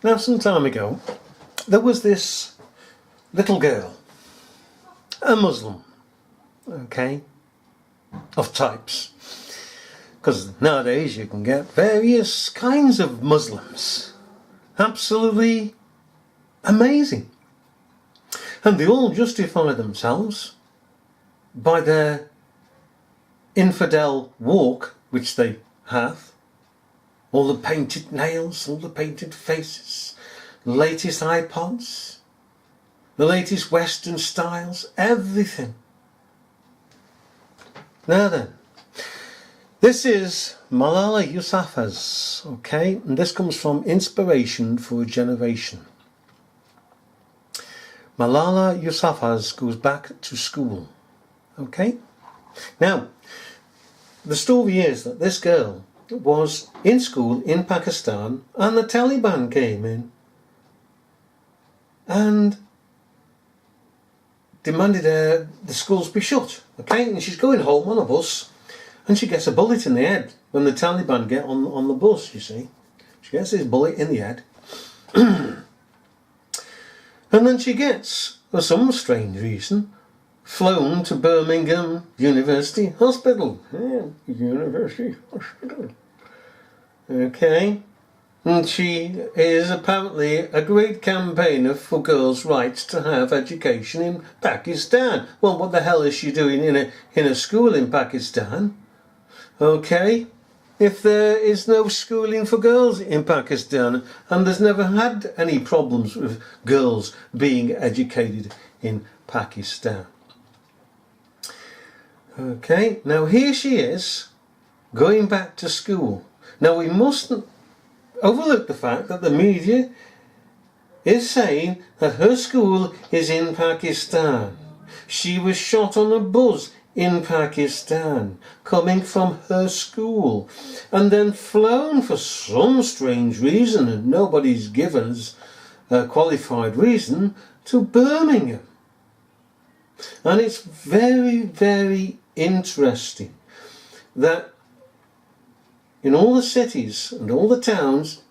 Now, some time ago, there was this little girl, a Muslim, okay, of types. Because nowadays you can get various kinds of Muslims. Absolutely amazing. And they all justify themselves by their infidel walk, which they have. All the painted nails, all the painted faces, the latest iPods, the latest Western styles, everything. Now then, this is Malala Yousafzai, okay? And this comes from Inspiration for a Generation. Malala Yousafzai goes back to school, okay? Now, the story is that this girl was in school in Pakistan and the Taliban came in and demanded the schools be shut, okay? And she's going home on a bus and she gets a bullet in the head when the Taliban get on the bus, you see. She gets this bullet in the head. And then she gets, for some strange reason, flown to Birmingham University Hospital. Yeah, University Hospital. Okay. And she is apparently a great campaigner for girls' rights to have education in Pakistan. Well, what the hell is she doing in a school in Pakistan? Okay. If there is no schooling for girls in Pakistan, and there's never had any problems with girls being educated in Pakistan. Okay, now here she is, going back to school. Now we mustn't overlook the fact that the media is saying that her school is in Pakistan. She was shot on a bus in Pakistan, coming from her school, and then flown for some strange reason, and nobody's given us a qualified reason, to Birmingham. And it's very, very interesting that in all the cities and all the towns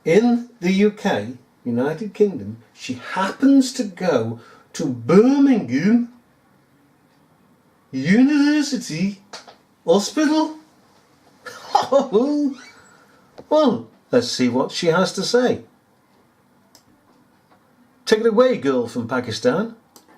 in the UK, United Kingdom, she happens to go to Birmingham University Hospital. Well, let's see what she has to say. Take it away, girl from Pakistan.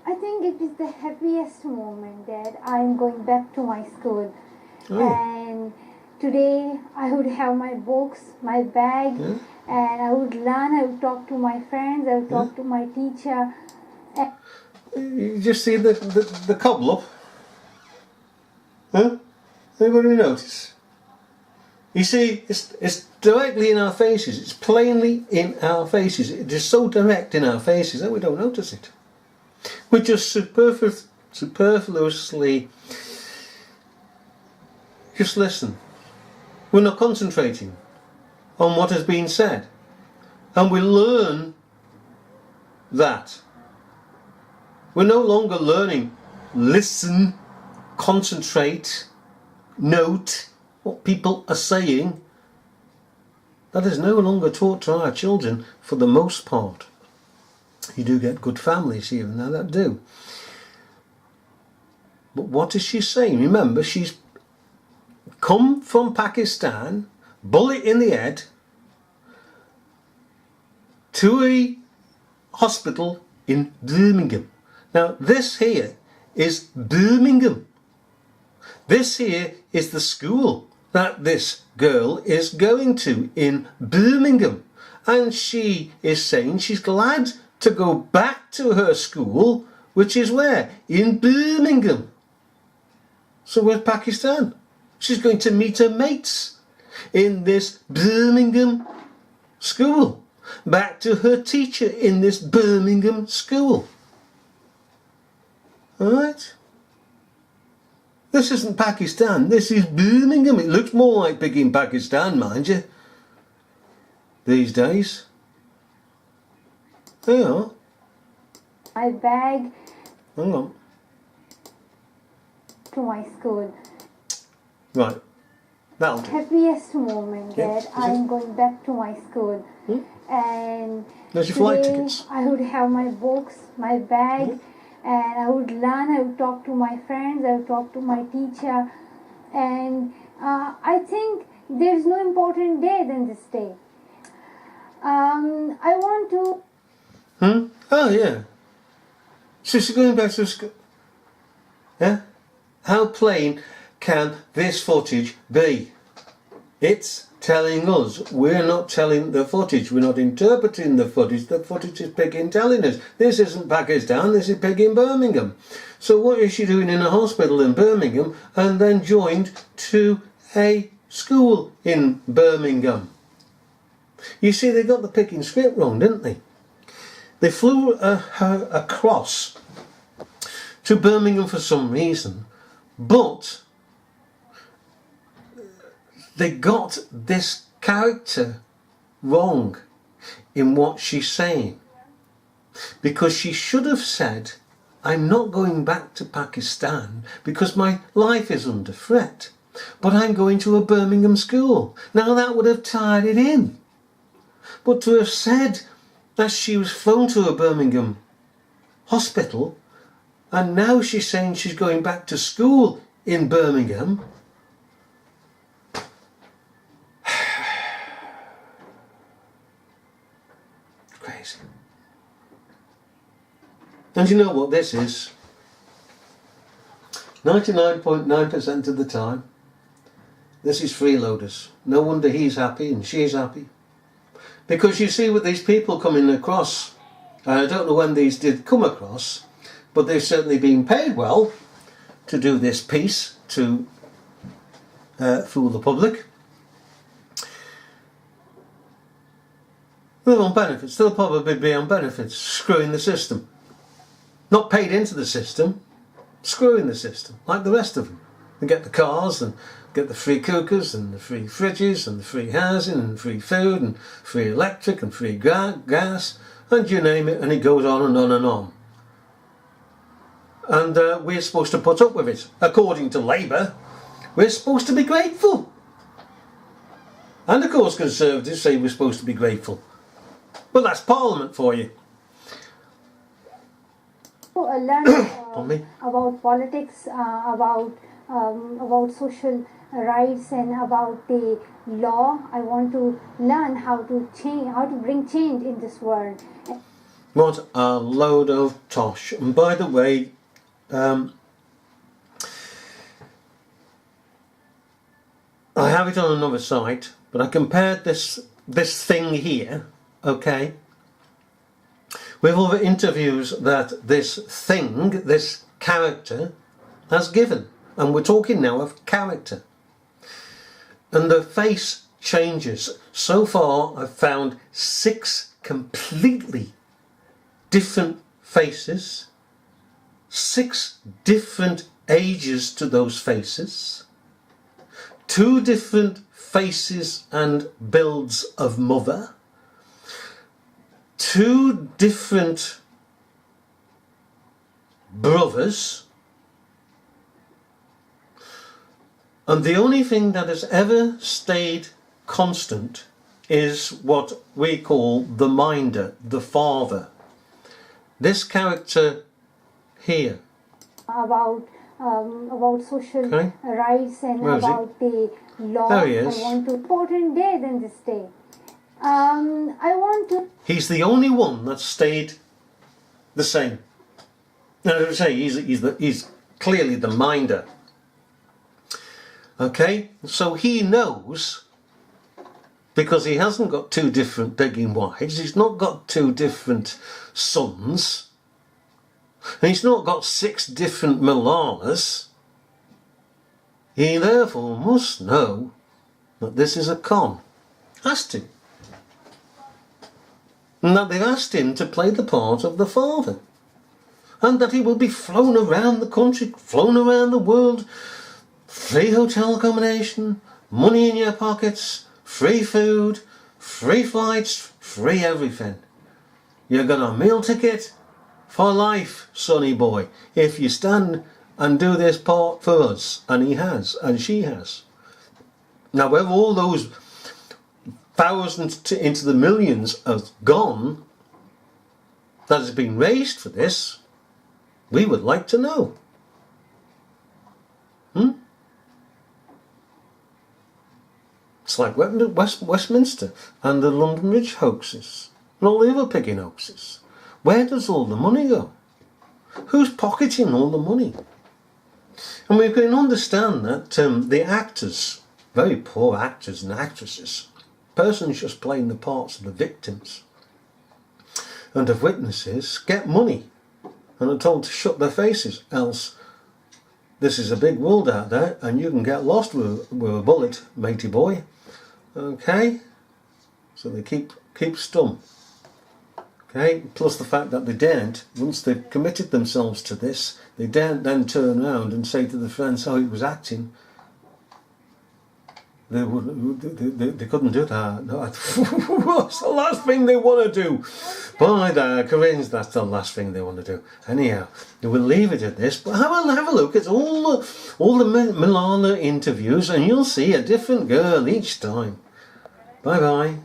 I think it is the happiest moment that I'm going back to my school. Oh. And today I would have my books, my bag, and I would learn, I would talk to my friends, I would talk to my teacher. You just see the cobble up? Huh? Anybody notice? You see, it's directly in our faces. It's plainly in our faces. It is so direct in our faces that we don't notice it. We're just superfluously just listen. We're not concentrating on what has been said. And we learn that. We're no longer learning listen, concentrate, note what people are saying. That is no longer taught to our children for the most part. You do get good families here and there that do. But what is she saying? Remember, she's come from Pakistan, bullet in the head, to a hospital in Birmingham. Now, this here is Birmingham. This here is the school that this girl is going to in Birmingham. And she is saying she's glad to go back to her school, which is where? In Birmingham. So where's Pakistan? She's going to meet her mates in this Birmingham school. Back to her teacher in this Birmingham school. Alright? This isn't Pakistan, this is Birmingham. It looks more like big in Pakistan, mind you, these days. There you are. My bag. Hang on. To my school. Right. That'll do. happiest moment Yeah, that is I'm it? going back to my school. And There's your flight today tickets. I would have my books, my bag, and I would learn, I would talk to my friends, I would talk to my teacher, and I think there's no important day than this day. I want to Oh, yeah. So she's going back to school. Yeah? How plain can this footage be? It's telling us. We're not telling the footage. We're not interpreting the footage. The footage is Piggy telling us. This isn't Pakistan, this is Piggy in Birmingham. So what is she doing in a hospital in Birmingham and then joined to a school in Birmingham? You see, they got the Picking script wrong, didn't they? They flew her across to Birmingham for some reason, but they got this character wrong in what she's saying. Because she should have said, I'm not going back to Pakistan because my life is under threat, but I'm going to a Birmingham school. Now that would have tied it in. But to have said that she was flown to a Birmingham hospital and now she's saying she's going back to school in Birmingham. Crazy. And you know what this is? 99.9% of the time, this is freeloaders. No wonder he's happy and she's happy. Because you see with these people coming across, and I don't know when these did come across, but they've certainly been paid well to do this piece to fool the public. They're on benefits. They'll probably be on benefits, screwing the system. Not paid into the system, screwing the system, like the rest of them. They get the cars and get the free cookers and the free fridges and the free housing and free food and free electric and free gas and you name it, and it goes on and on and on. And we're supposed to put up with it. According to Labour, we're supposed to be grateful. And of course Conservatives say we're supposed to be grateful. Well, that's Parliament for you. learn about politics, about social rights and about the law. I want to learn how to change, how to bring change in this world. What a load of tosh. And by the way, I have it on another site, but I compared this thing here, okay, with other interviews that this thing, this character, has given. And we're talking now of character. And the face changes. So far, I've found 6 completely different faces, 6 different ages to those faces, 2 different faces and builds of mother, 2 different brothers, and the only thing that has ever stayed constant is what we call the minder, the father. This character here. About social rights and Where is about the law. There he is. I want to important day than this day. I want to. He's the only one that stayed the same. Now, as I say, he's clearly the minder. Okay, so he knows, because he hasn't got 2 different begging wives, he's not got 2 different sons, and he's not got 6 different Malalas. He therefore must know that this is a con. Has to. And that they've asked him to play the part of the father. And that he will be flown around the country, flown around the world, free hotel accommodation, money in your pockets, free food, free flights, free everything. You got a meal ticket for life, sonny boy, if you stand and do this part for us. And he has, and she has. Now, whether all those thousands into the millions have gone that has been raised for this, we would like to know. It's like Westminster and the London Bridge hoaxes and all the other pigging hoaxes. Where does all the money go? Who's pocketing all the money? And we can understand that the actors, very poor actors and actresses, persons just playing the parts of the victims and of witnesses, get money and are told to shut their faces, else this is a big world out there and you can get lost with a bullet, matey boy. Okay? So they keep stum. Okay? Plus the fact that they daren't, once they've committed themselves to this, they daren't then turn around and say to the friends how he was acting. They couldn't do that. No, what's the last thing they want to do? By the Koreans, that's the last thing they want to do. Anyhow, we'll leave it at this. But have a look at all the Malala interviews, and you'll see a different girl each time. Bye bye.